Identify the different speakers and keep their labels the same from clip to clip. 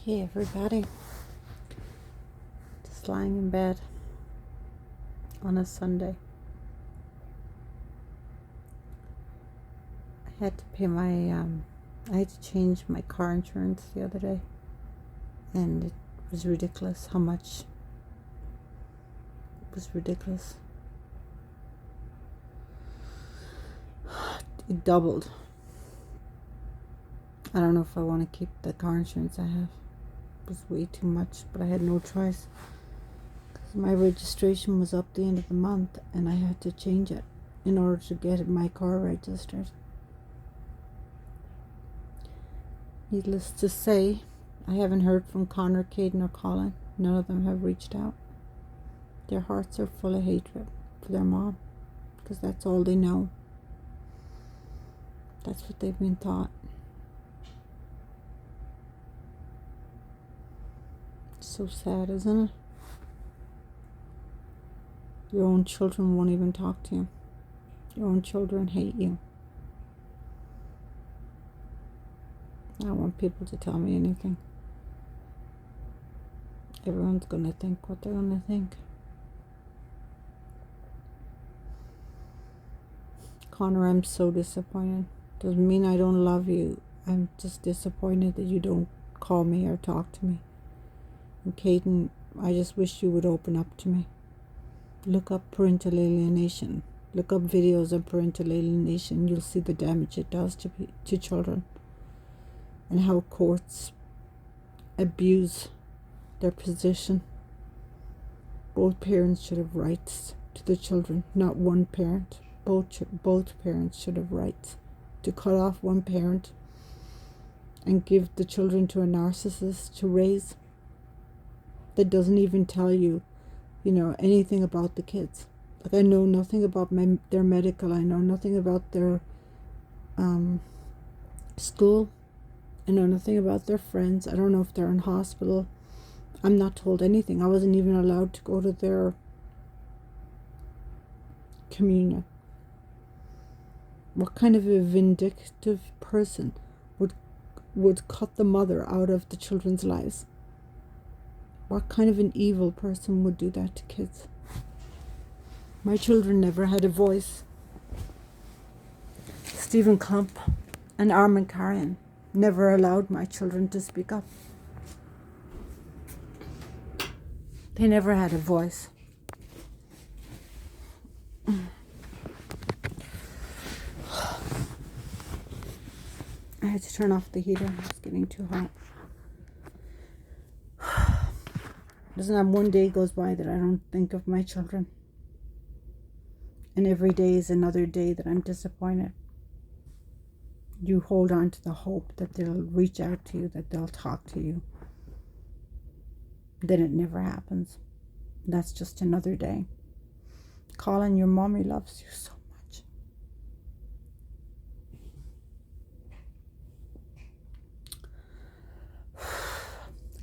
Speaker 1: Hey everybody, just lying in bed on a Sunday. I had to pay I had to change my car insurance the other day, and it was ridiculous how much. It was ridiculous. It doubled. I don't know if I want to keep the car insurance I have. It was way too much, but I had no choice. My registration was up the end of the month, and I had to change it in order to get my car registered. Needless to say, I haven't heard from Connor, Caden, or Colin. None of them have reached out. Their hearts are full of hatred for their mom, because that's all they know. That's what they've been taught. It's so sad, isn't it? Your own children won't even talk to you. Your own children hate you. I don't want people to tell me anything. Everyone's going to think what they're going to think. Connor, I'm so disappointed. Doesn't mean I don't love you. I'm just disappointed that you don't call me or talk to me. And Caden, I just wish you would open up to me. Look up parental alienation. Look up videos of parental alienation. You'll see the damage it does to children, and how courts abuse their position. Both parents should have rights to the children, not one parent. Both parents should have rights. To cut off one parent and give the children to a narcissist to raise that doesn't even tell you, anything about the kids. Like, I know nothing about their medical. I know nothing about their school. I know nothing about their friends. I don't know if they're in hospital. I'm not told anything. I wasn't even allowed to go to their communion. What kind of a vindictive person would cut the mother out of the children's lives? What kind of an evil person would do that to kids? My children never had a voice. Stephen Klump and Armin Karian never allowed my children to speak up. They never had a voice. I had to turn off the heater. It's getting too hot. Doesn't have one day goes by that I don't think of my children. And every day is another day that I'm disappointed. You hold on to the hope that they'll reach out to you, that they'll talk to you. Then it never happens. That's just another day. Colin, your mommy loves you so much.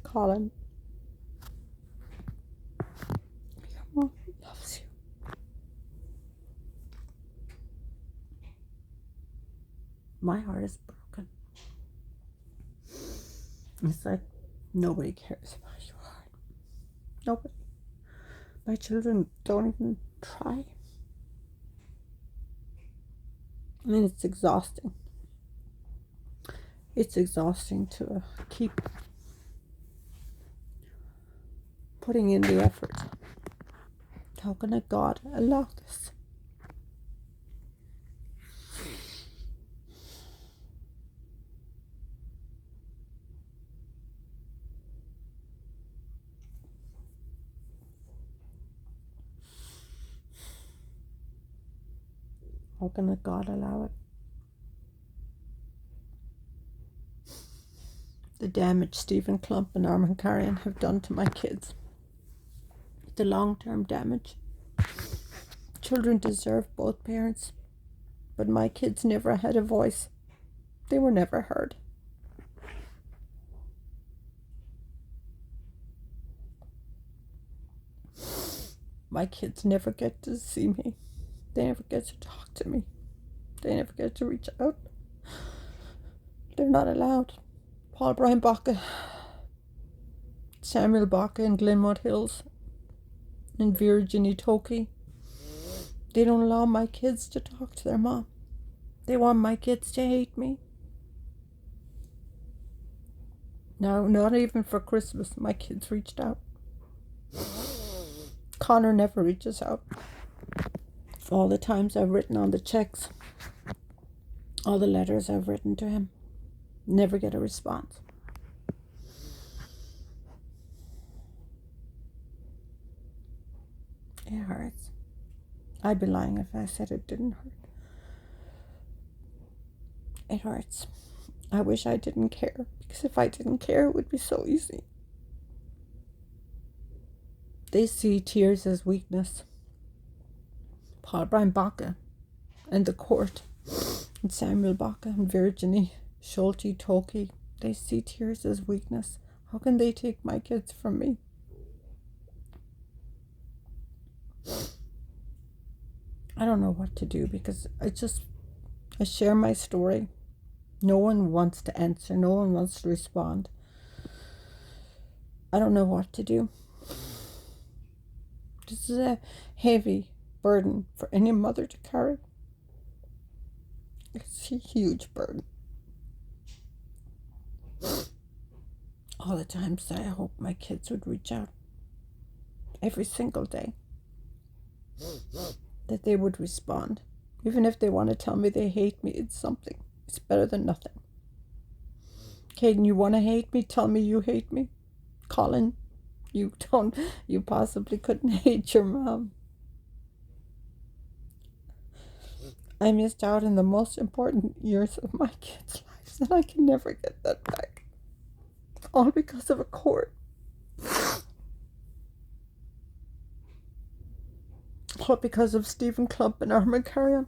Speaker 1: Colin, your mommy loves you. My heart is broken. It's like nobody cares about your heart. Nobody. My children don't even try. I mean, it's exhausting. It's exhausting to keep putting in the effort. How can a God allow this? How can a God allow it? The damage Stephen Klump and Armin Karian have done to my kids. The long-term damage. Children deserve both parents, but my kids never had a voice. They were never heard. My kids never get to see me. They never get to talk to me. They never get to reach out. They're not allowed. Paul Brian Baca Samuel Baca in Glenmore Hills, and Virginie Toki. They don't allow my kids to talk to their mom. They want my kids to hate me. No, not even for Christmas. My kids reached out. Connor never reaches out. All the times I've written on the checks, all the letters I've written to him, never get a response. It hurts. I'd be lying if I said it didn't hurt. It hurts. I wish I didn't care, because if I didn't care, it would be so easy. They see tears as weakness. Paul Brian Baca and the court, and Samuel Baca and Virginie Schulte Toki, they see tears as weakness. How can they take my kids from me? I don't know what to do, because I share my story. No one wants to answer. No one wants to respond. I don't know what to do. This is a heavy burden for any mother to carry. It's a huge burden. All the times that I hope my kids would reach out, every single day, that they would respond. Even if they want to tell me they hate me, it's something. It's better than nothing. Caden, you want to hate me? Tell me you hate me. Colin, you possibly couldn't hate your mom. I missed out in the most important years of my kids' lives, and I can never get that back. All because of a court. All because of Stephen Clump and Armacarrion.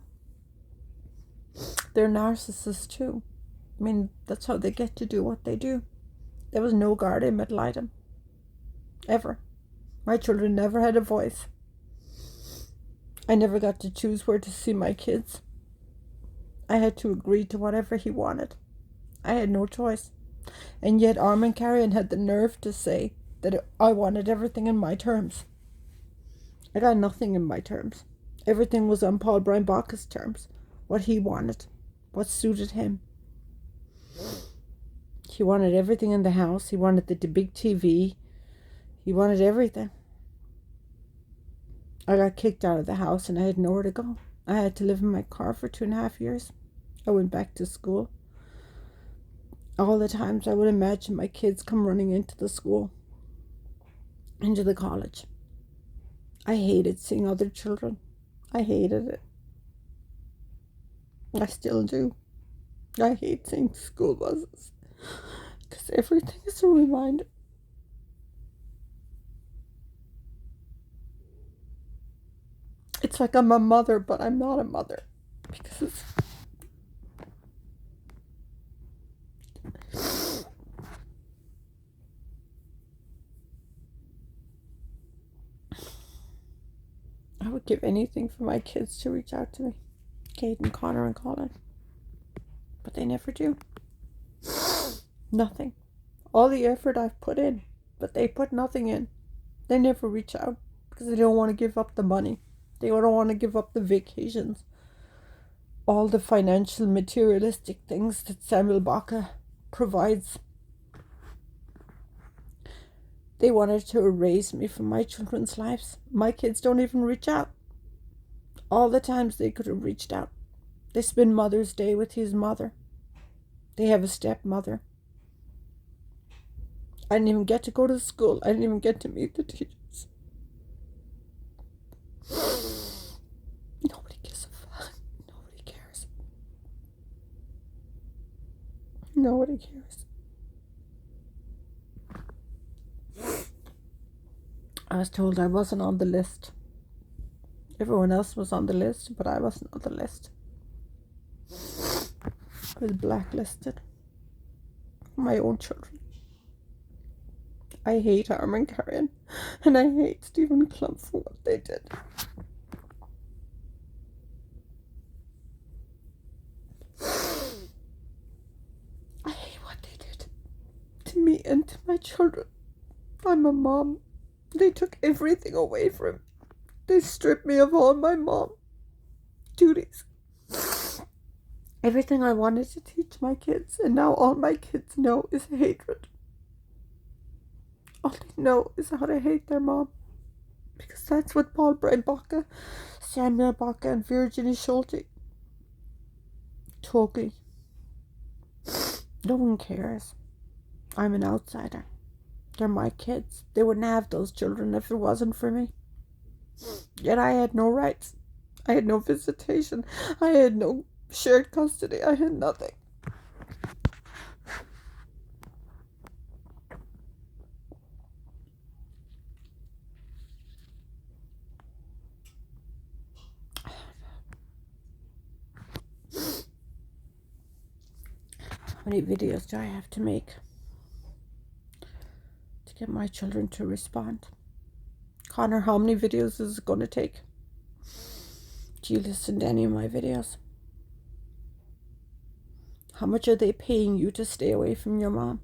Speaker 1: They're narcissists too. I mean, that's how they get to do what they do. There was no guardian ad litem. Ever. My children never had a voice. I never got to choose where to see my kids. I had to agree to whatever he wanted. I had no choice. And yet Armacarrion had the nerve to say that I wanted everything in my terms. I got nothing in my terms. Everything was on Paul Brian Baca's terms. What he wanted. What suited him. He wanted everything in the house. He wanted the big TV. He wanted everything. I got kicked out of the house and I had nowhere to go. I had to live in my car for 2.5 years. I went back to school. All the times I would imagine my kids come running into the school, into the college. I hated seeing other children. I hated it. I still do. I hate seeing school buses, because everything is a reminder. It's like I'm a mother, but I'm not a mother, because I would give anything for my kids to reach out to me. Caden, Connor, and Colin. But they never do. Nothing. All the effort I've put in, but they put nothing in. They never reach out because they don't want to give up the money. They don't want to give up the vacations. All the financial, materialistic things that Samuel Baca provides. They wanted to erase me from my children's lives. My kids don't even reach out. All the times they could have reached out. They spend Mother's Day with his mother. They have a stepmother. I didn't even get to go to school. I didn't even get to meet the teachers. Nobody gives a fuck. Nobody cares. Nobody cares. I was told I wasn't on the list. Everyone else was on the list, but I wasn't on the list. I was blacklisted. My own children. I hate Armacarrion, and I hate Stephen Clump for what they did. I hate what they did to me and to my children. I'm a mom. They took everything away from me. They stripped me of all my mom duties. Everything I wanted to teach my kids, and now all my kids know is hatred. All they know is how to hate their mom. Because that's what Paul Brian Baca, Samuel Baca, and Virginia Schulte told me. No one cares. I'm an outsider. They're my kids. They wouldn't have those children if it wasn't for me. Yet I had no rights. I had no visitation. I had no shared custody. I had nothing. How many videos do I have to make to get my children to respond? Connor, how many videos is it going to take? Do you listen to any of my videos? How much are they paying you to stay away from your mom?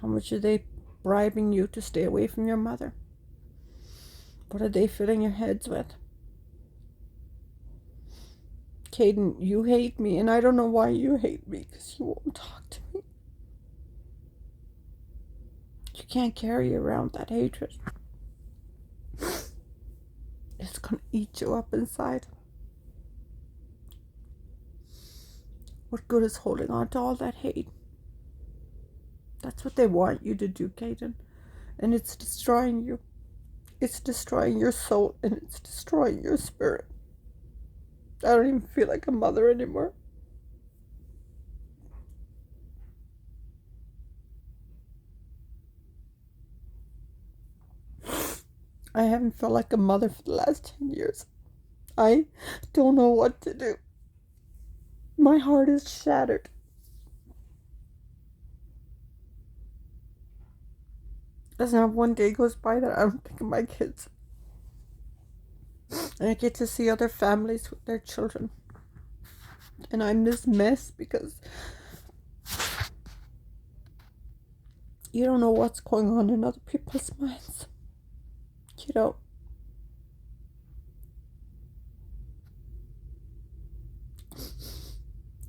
Speaker 1: How much are they bribing you to stay away from your mother? What are they filling your heads with? Caden, you hate me, and I don't know why you hate me, because you won't talk to me. You can't carry around that hatred. It's going to eat you up inside. What good is holding on to all that hate? That's what they want you to do, Caden. And it's destroying you. It's destroying your soul, and it's destroying your spirit. I don't even feel like a mother anymore. I haven't felt like a mother for the last 10 years. I don't know what to do. My heart is shattered. There's not one day goes by that I don't think of my kids. And I get to see other families with their children. And I'm this mess because you don't know what's going on in other people's minds. You don't.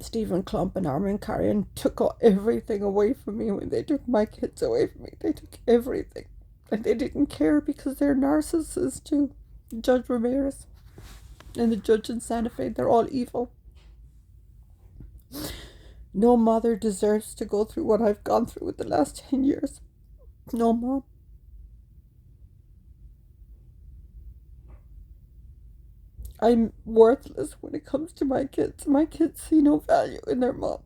Speaker 1: Stephen Klump and Armin Karian took everything away from me when they took my kids away from me. They took everything. And they didn't care because they're narcissists too. Judge Ramirez and the judge in Santa Fe, they're all evil. No mother deserves to go through what I've gone through with the last 10 years. No mom. I'm worthless when it comes to my kids. My kids see no value in their mom.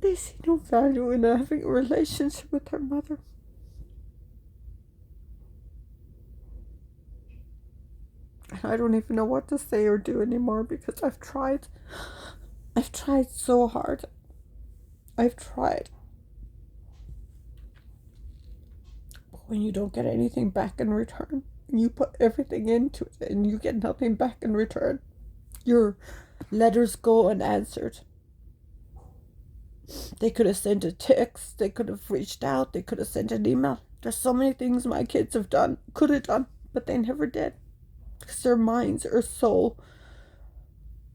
Speaker 1: They see no value in having a relationship with their mother. And I don't even know what to say or do anymore because I've tried. I've tried so hard. I've tried. But when you don't get anything back in return, you put everything into it and you get nothing back in return, your letters go unanswered. They could have sent a text, they could have reached out, they could have sent an email. There's so many things my kids have done, could have done, but they never did. Because their minds are so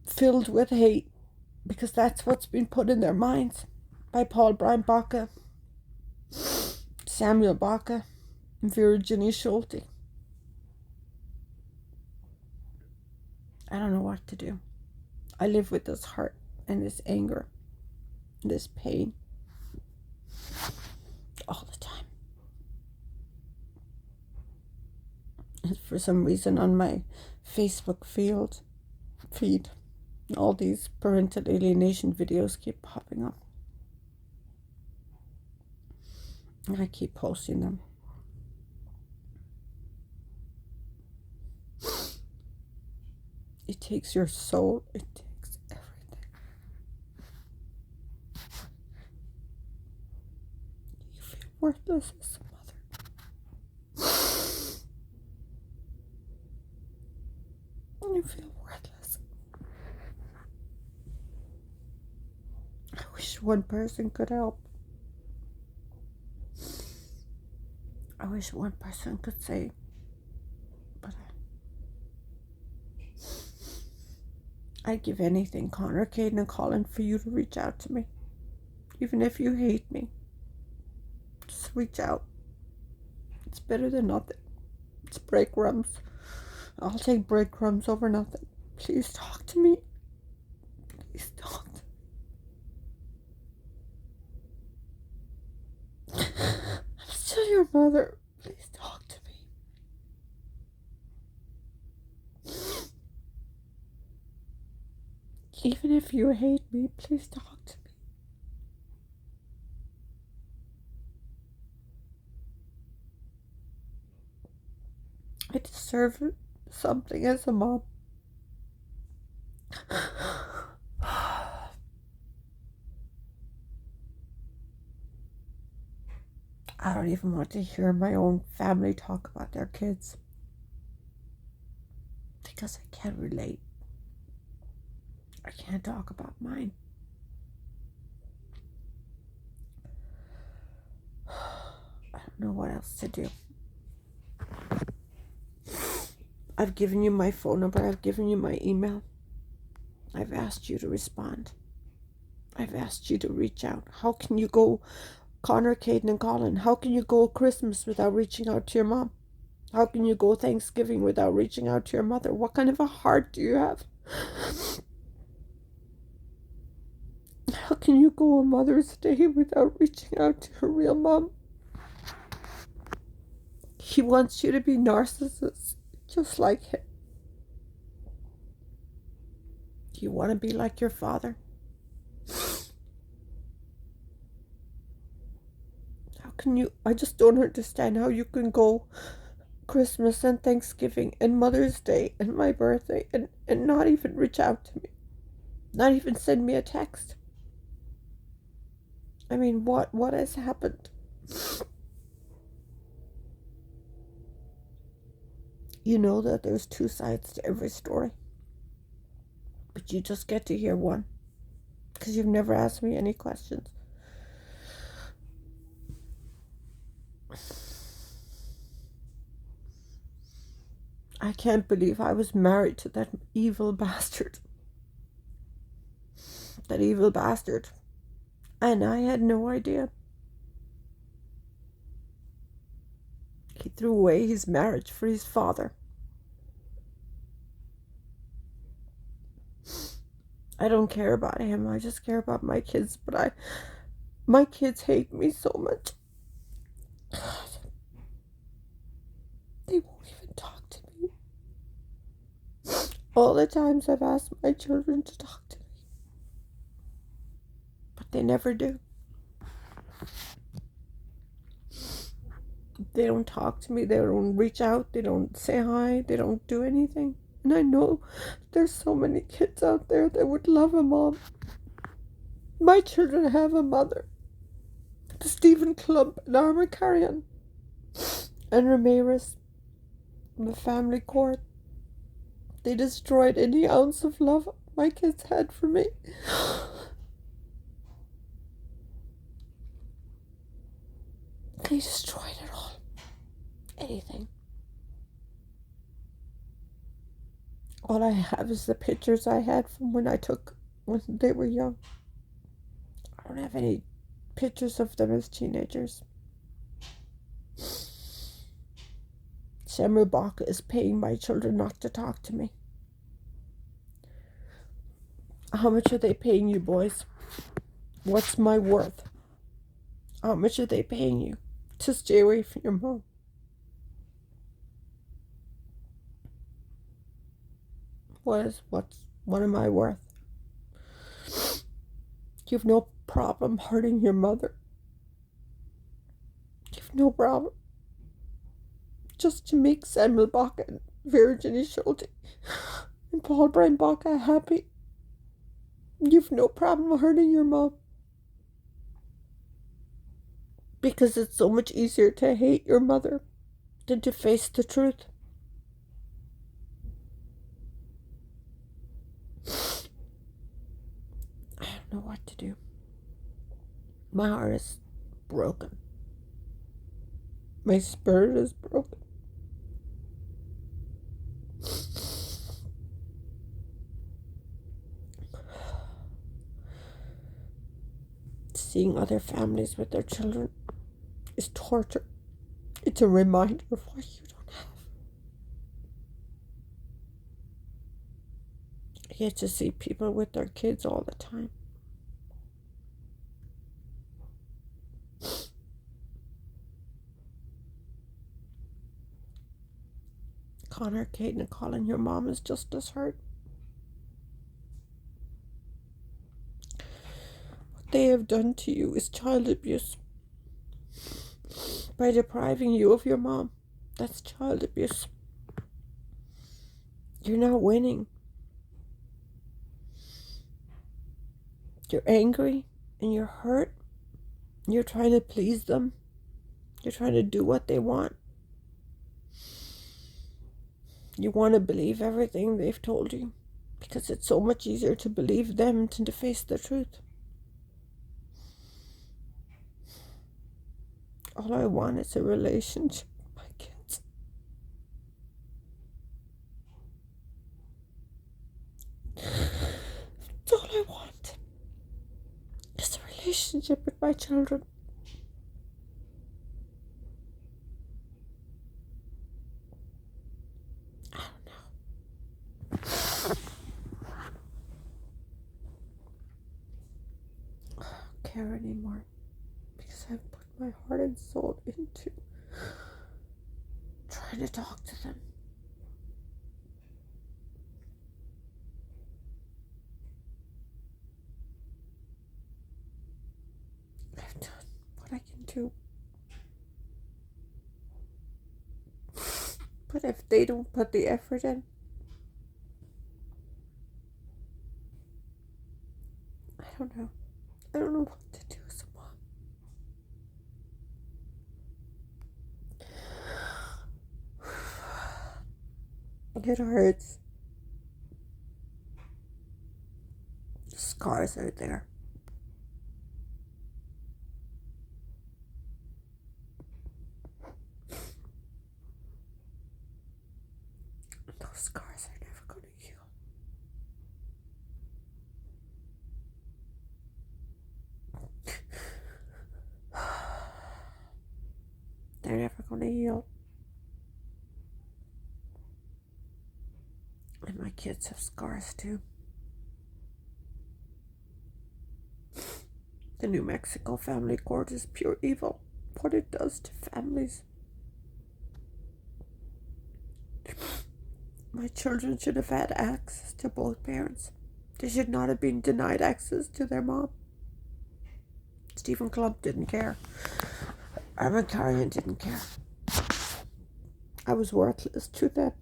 Speaker 1: filled with hate. Because that's what's been put in their minds by Paul Brian Baca, Samuel Baca, and Virginia Schulte. I don't know what to do. I live with this hurt and this anger, this pain, all the time. And for some reason on my Facebook feed, all these parental alienation videos keep popping up. And I keep posting them. It takes your soul. It takes everything. You feel worthless as a mother. You feel worthless. wish one person could help. I wish one person could say, but I'd give anything, Connor, Caden, and Colin, for you to reach out to me. Even if you hate me, just reach out. It's better than nothing. It's breadcrumbs. I'll take breadcrumbs over nothing. Please talk to me. Please talk to me. I'm still your mother. Please talk to me. Even if you hate me, please talk to me. I deserve something as a mom. I don't even want to hear my own family talk about their kids, because I can't relate. I can't talk about mine. I don't know what else to do. I've given you my phone number. I've given you my email. I've asked you to respond. I've asked you to reach out. How can you go, Connor, Caden, and Colin? How can you go Christmas without reaching out to your mom? How can you go Thanksgiving without reaching out to your mother? What kind of a heart do you have? How can you go on Mother's Day without reaching out to her real mom? He wants you to be narcissist, just like him. Do you want to be like your father? How can you? I just don't understand how you can go Christmas and Thanksgiving and Mother's Day and my birthday and not even reach out to me. Not even send me a text. I mean, what has happened? You know that there's two sides to every story, but you just get to hear one, because you've never asked me any questions. I can't believe I was married to that evil bastard. That evil bastard. And I had no idea. He threw away his marriage for his father. I don't care about him. I just care about my kids. But my kids hate me so much. They won't even talk to me. All the times I've asked my children to talk to me, but they never do. They don't talk to me. They don't reach out. They don't say hi. They don't do anything. And I know there's so many kids out there that would love a mom. My children have a mother. The Stephen Club and Arma Carrion and Ramirez, the family court. They destroyed any ounce of love my kids had for me. They destroyed it all. Anything. All I have is the pictures I had from when they were young. I don't have any pictures of them as teenagers. Samuel Baca is paying my children not to talk to me. How much are they paying you, boys? What's my worth? How much are they paying you to stay away from your mom? What am I worth? You have no problem hurting your mother. You have no problem. Just to make Samuel Baca and Virginia Schulte and Paul Brian Baca happy. You have no problem hurting your mom. Because it's so much easier to hate your mother than to face the truth. I don't know what to do. My heart is broken. My spirit is broken. Seeing other families with their children is torture. It's a reminder of what you don't have. I get to see people with their kids all the time. Connor, Kate, and Colin, your mom is just as hurt. What they have done to you is child abuse. By depriving you of your mom, that's child abuse. You're not winning. You're angry and you're hurt. You're trying to please them. You're trying to do what they want. You want to believe everything they've told you because it's so much easier to believe them than to face the truth. All I want is a relationship with my kids. That's all I want is a relationship with my children. I don't care anymore because I've put my heart and soul into trying to talk to them. I've done what I can do. But if they don't put the effort in, I don't know. I don't know what to do as a mom. It hurts. The scars are there. Those scars are never going to heal. They're never going to heal. And my kids have scars too. The New Mexico Family Court is pure evil. What it does to families. My children should have had access to both parents. They should not have been denied access to their mom. Stephen Clump didn't care. Armandarian didn't care. I was worthless to them.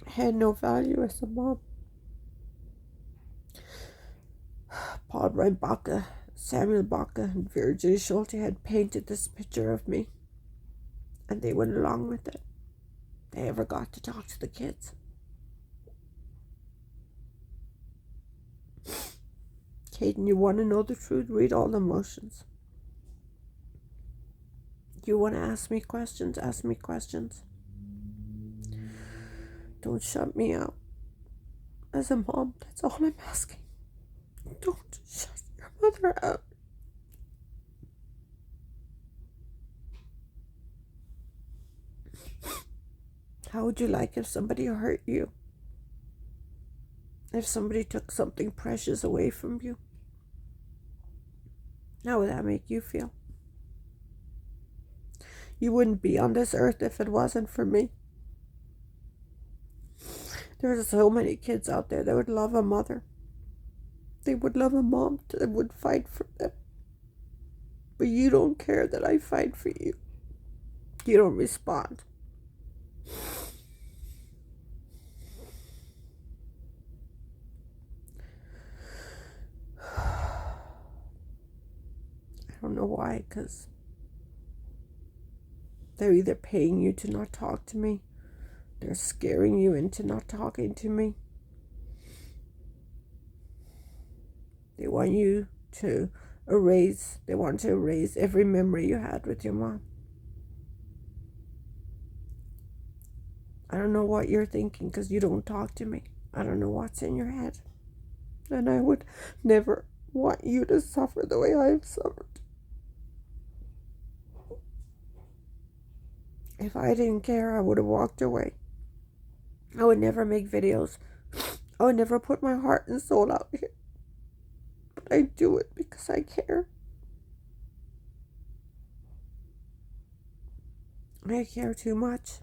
Speaker 1: I had no value as a mom. Paul Reinbacher, Samuel Bacher, and Virginia Schulte had painted this picture of me, and they went along with it. They ever got to talk to the kids. Caden, you want to know the truth? Read all the emotions. You want to ask me questions? Ask me questions. Don't shut me out. As a mom, that's all I'm asking. Don't shut your mother out. How would you like if somebody hurt you? If somebody took something precious away from you? How would that make you feel? You wouldn't be on this earth if it wasn't for me. There's so many kids out there that would love a mother. They would love a mom that would fight for them. But you don't care that I fight for you. You don't respond. I don't know why, because they're either paying you to not talk to me, they're scaring you into not talking to me. They want you to they want to erase every memory you had with your mom. I don't know what you're thinking because you don't talk to me. I don't know what's in your head. And I would never want you to suffer the way I've suffered. If I didn't care, I would have walked away. I would never make videos. I would never put my heart and soul out here. But I do it because I care. I care too much.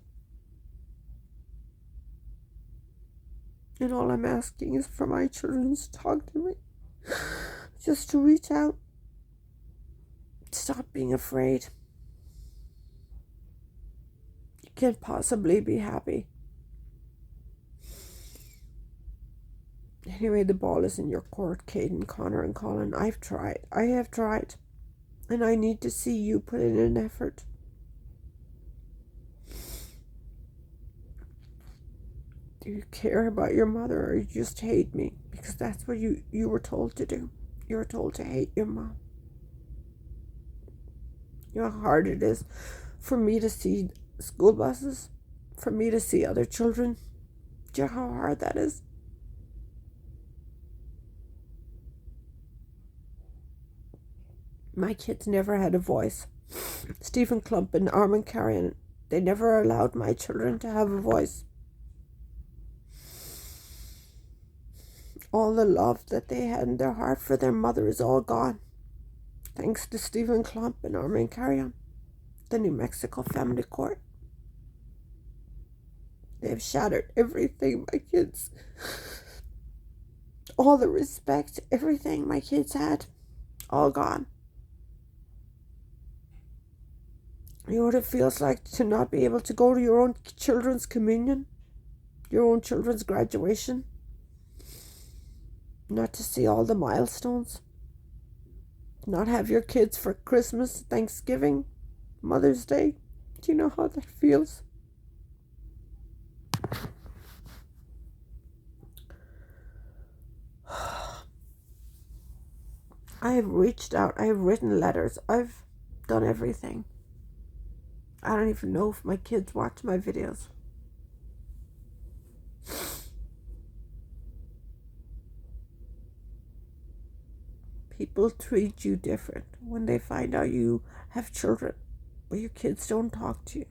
Speaker 1: And all I'm asking is for my children to talk to me. Just to reach out. Stop being afraid. You can't possibly be happy. Anyway, the ball is in your court, Caden, Connor, and Colin. I have tried. And I need to see you put in an effort. Do you care about your mother, or you just hate me? Because that's what you were told to do. You were told to hate your mom. You know how hard it is for me to see school buses, for me to see other children. Do you know how hard that is? My kids never had a voice. Stephen Clump and Armin Carrion, they never allowed my children to have a voice. All the love that they had in their heart for their mother is all gone. Thanks to Stephen Clump and Armin Carrion, the New Mexico Family Court. They've shattered everything my kids, all the respect, everything my kids had, all gone. You know what it feels like to not be able to go to your own children's communion, your own children's graduation, not to see all the milestones, not have your kids for Christmas, Thanksgiving, Mother's Day. Do you know how that feels? I have reached out. I have written letters. I've done everything. I don't even know if my kids watch my videos. People treat you different when they find out you have children, but your kids don't talk to you.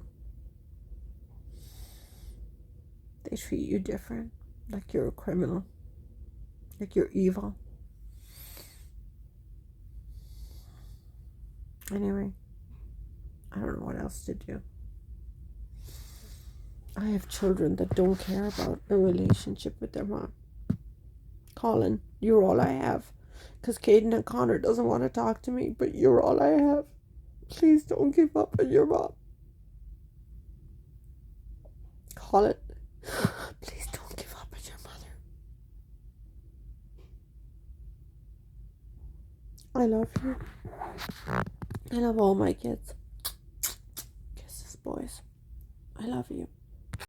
Speaker 1: They treat you different, like you're a criminal, like you're evil. Anyway, I don't know what else to do. I have children that don't care about a relationship with their mom. Colin, you're all I have. Because Caden and Connor doesn't want to talk to me, but you're all I have. Please don't give up on your mom. Colin, please don't give up on your mother. I love you. I love all my kids. Kisses, boys. I love you.